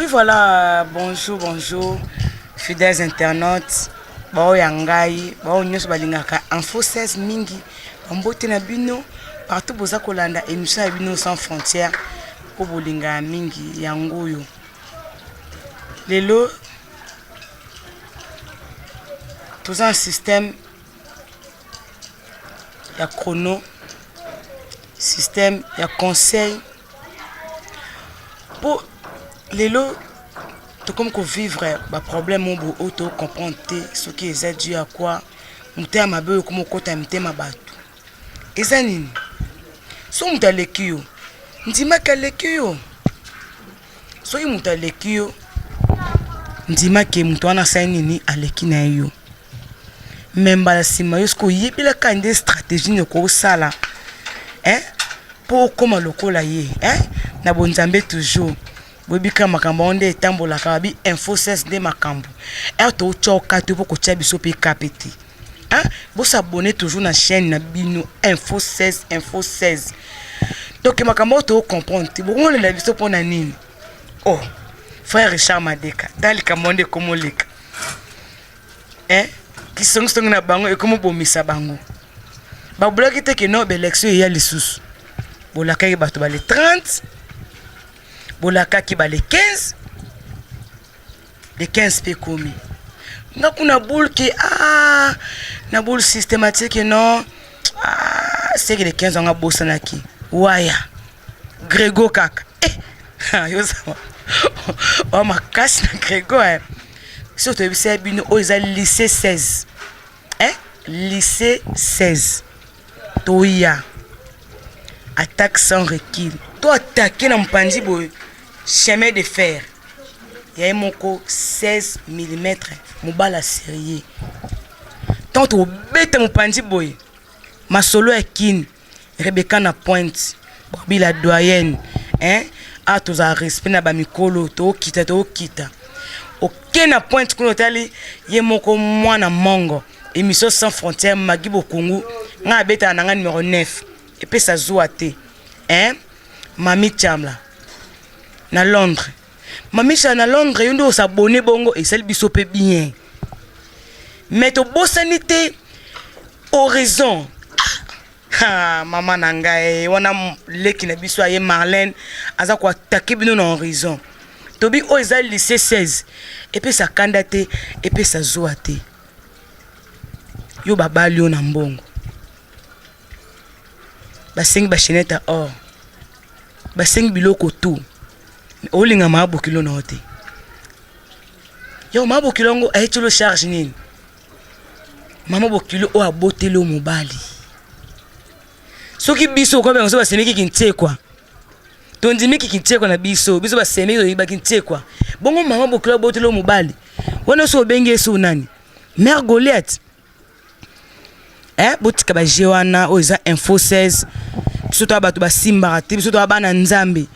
Oui, voilà, bonjour, bonjour, fidèles internautes. Bao yangai, bao nyos balingaka info 16 mingi, ambote na bino, partout boza kolanda émission ya bino sans frontières, ko bolinga mingi yangoyo. Lelo, tout un système ya chrono, système ya conseil. Pour lelo, tout comme qu'on vivre ba problème on auto comprendre ce qui est dû à quoi muté ma be comme kota muté ma batu ezanini so mutalekio ndima kalekio so yi mutalekio ndima ke muto ana sainini aleki na yo memba la sima yosko yebila kande stratégie ne ko sala pour comment lokola ye na bonzambe toujours bobika makambo onde etambola kabi info 16 de makambo to choka to poko tia biso pe kapeti bo s'abonner toujours na chaîne na bino info 16 donc makambo to comprendre ti bongo le biso pona nini frère Richard Madeka dali kamonde komoleka ki song na bango e komo bomisa bango ba bloki te ke no élection ya lisusu bolaka ke bato ba le 30 bolaka ki ba les 15 pe komi nga kuna boule qui na boule systématique non c'est que les 15 on a bossé na ki waya Grégo kaka yo ça ma casse na Grégo surtout c'est bino oza lycée 16 lycée 16 toya attaque sans recul to attaquer na mpandi boy chemin de fer ya moko 16 mm mobala sérieux tant to beta mpandi boy masolo ya kin Rebecca na pointe bobi la doyenne a tous a respect na ba mikolo to kita OK na pointe kuno tali ye moko mwana mongo émission sans frontières Magibo Kongo nga beta na nga numéro 9 et puis ça joue Mami Chamla na Londres. Mami Chamla na Londres yondo s'abonner bongo et celle biso pe bien. Mais to bosanité horizon. Maman nanga wana leki na biso aye Marlène aza ko attaquer bino na horizon. Tobi o ezali lycée 16 et puis ça candidaté et puis ça joue yo baba lio na mbongo. Baseng ba cheneta or baseng biloko tout olinga mabo kilo na hote yo mabo kilongo aitolo charge nini mama bokilo o abotelo mobali soki biso ko bengo so basemeki kintekwa tondimiki kintekwa na biso basemeki ba kintekwa bongo mama bokilo abotelo mobali wana so benge so nani mère Goliath botika ba jewana oza info 16 biso to bato ba simba te biso to bana nzambe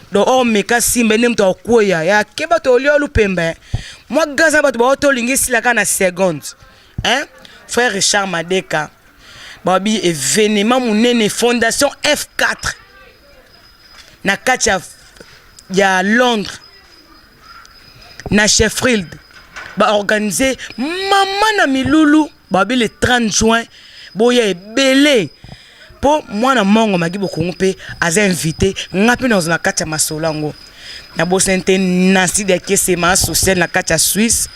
do meka simba ne mto akoya ya keba to lio lupembe moi gaza bato ba to lingisi la kana seconde frère Richard Madeka babi événement munene fondation F4 na kacha ya Londres na Sheffield ba organiser mama na milulu babi le 30 juin boya ebele po mwana mongo Magibo Kongo pe aza invité ngapi na zona kacha masolango na bosente nasi de kesema social na kacha Suisse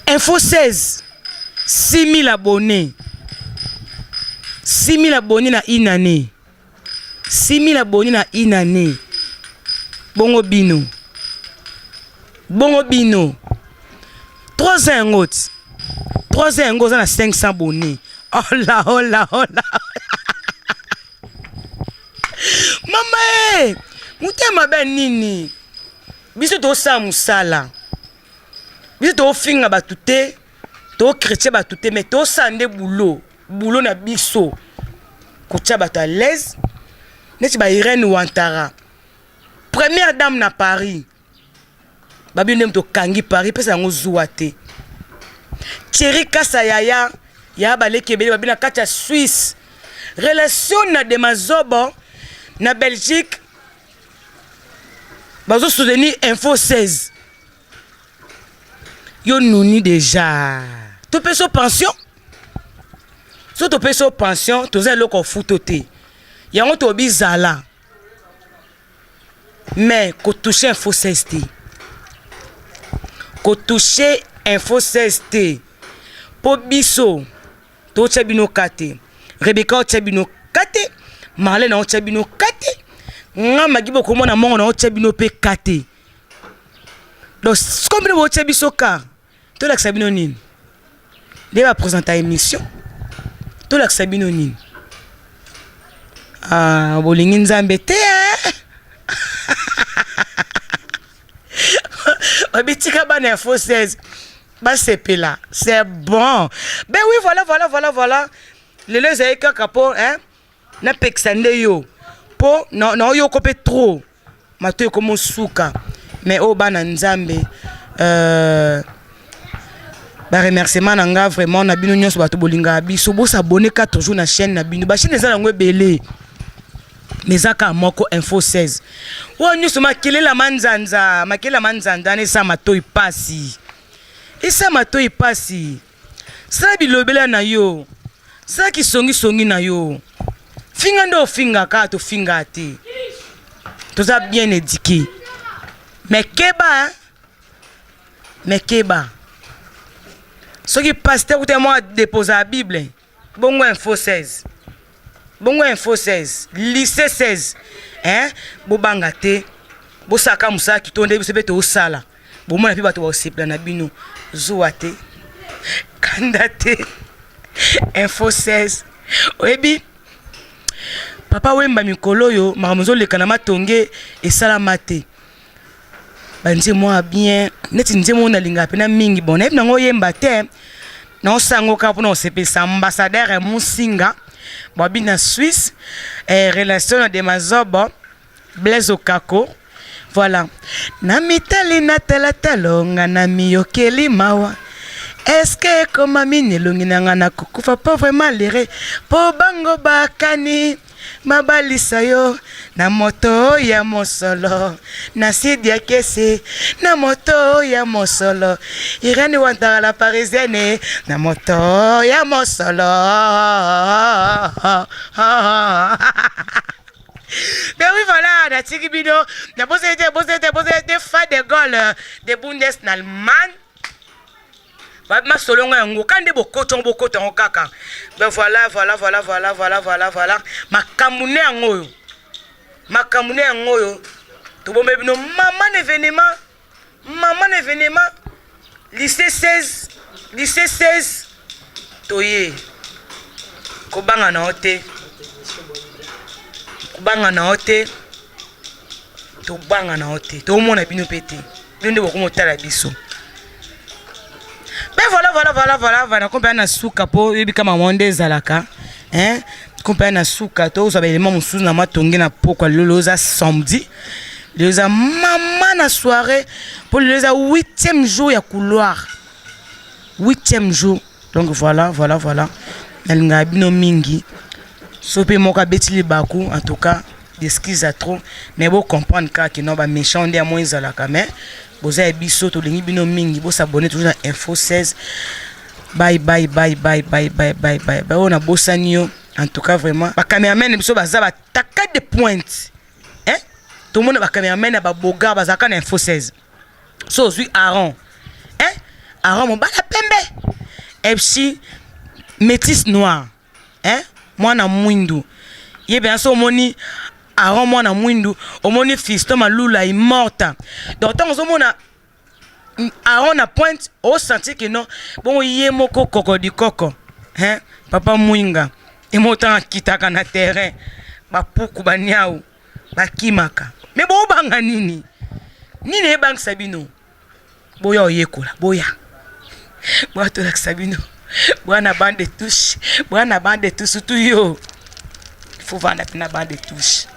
info 16 6000 abonnés 6000 abonnés na une année 6000 abonnés na une année bongo bino 3 ans autres 3 ans on a 500 abonnés. Oh là. Maman, mutema ben nini? Biso to sa musala. Biso to finga batute, to chrétien batute, mais to sande boulot na biso. Kocha bata l'aise. Neti ba Irène Ouantara. Première dame na Paris. Babi nem to kangi Paris pesa ngo zuate. Thierry Kasayaya ya baleke bele babina kacha Suisse relation na de mazobo na Belgique bazo soutenir Info 16. Yo nouni déjà. Tu payes sur pension? Si tu payes sur pension, tu as le foutoté. Yango to bizala. Mais ko toucher Info 16 t. Ko toucher Info 16 t. Po biso to chabino kate. Rebecca o chabino kate. Marlène o chabino kate. Nga magibo ko mona mongo na o chabino pe kate. Donc comme le chabiso ka, to la sabino nini. Il va présenter émission. To la sabino nini. Ah, bolingi nzambe te. Obitika ba na Info 16. Bah c'est là, c'est bon. Ben oui, voilà. Les deux aïe kapo, hein? Na pexande yo. Po, non yo kopé trop. Mato comme souka. Mais au bana nzambe, bah remerciement nanga vraiment na bino nyonso bato bolinga biso bo s'abonner 4 jours na chaîne na bino. Ba chaîne eza ngwe belé. Mezaka moko Info 16. Wo nyuso makelela manzanza ne sa mato ipasi. Isa mato ipasi. Sa bilobela na yo. Sa ki songi na yo. Finga ndo finga ka to finga te. Toza bien éduqué. Mais keba. Ce qui pasteur ou moi déposer la Bible. Bongo Info 16. Lycée 16. Hein? Bobanga te. Bosaka musa ki tonde biso beto osala. Bomona pi bato osipla na bino. Zoate. Kandate. Info 16. Oyebi. Papa wemba mikolo yo maramozo le kanama tonge et salamate. Banze moi bien. Neti nze mo na linga pena mingi bon. Ebi nango yemba te. Na osango ka pona osepesa ambassadeur Musinga. Bobi na Suisse. Relation de mazobo. Blaise Okako. Voilà. Na mitali na talatalonga na miyokeli mawa. Est-ce que comme amine longi na na kukufa pas vraiment lire po bango bakani mabalisa yo na moto ya mosolo na sidia kese na moto ya mosolo irani wantara la parisienne na moto ya mosolo. Mais oui, voilà, na Tigibino, na posé fan de Gaulle, de Bundes en Allemagne. Ma solongo yango kande bokoton kaka. Ben voilà. Makamune yango yo. To bombe bino maman événement. Lycée 16. Toye. Kobanga na hote. To mona bino pété. Bino boko motala biso. Ben voilà, combien na souka po yebi kama monde zalaka, hein? Combien na souka to so ba élément musuzu na matonge na poko loloza samedi. Loloza maman na soirée pour loloza 8e jour ya couloir. 8e jour. Donc voilà. Elinga bino mingi. Sope moka betili baku en tout cas d'excuse à trop mais bon comprendre que non ba méchant ndé mo zalaka mais boza e biso to lingi bino mingi bo s'abonner toujours à Info 16. Bye. On a bossanio en tout cas vraiment. Ba cameraman biso baza ba taka de pointe. Hein? Tout le monde ba cameraman ba boga ba zaka na Info 16. So suis Aaron. Hein? Aaron mon bala pembe. FC métis noir. Hein? Moi na mwindu. Ye bien so moni Aaron moi na mwindu, omoni fiston malula est morte. Donc tant on mona Aaron na pointe, au senti que non, bon yé moko koko di koko. Hein? Papa mwinga. Et motan kitaka na terrain. Ba puku ba nyau. Ba kimaka. Mais bon banga nini? Nini bang sabino. Boya oyekola, boya. Boya to la sabino. Boya na bande touche. Boya na bande touche tout yo. Il faut vendre na bande touche.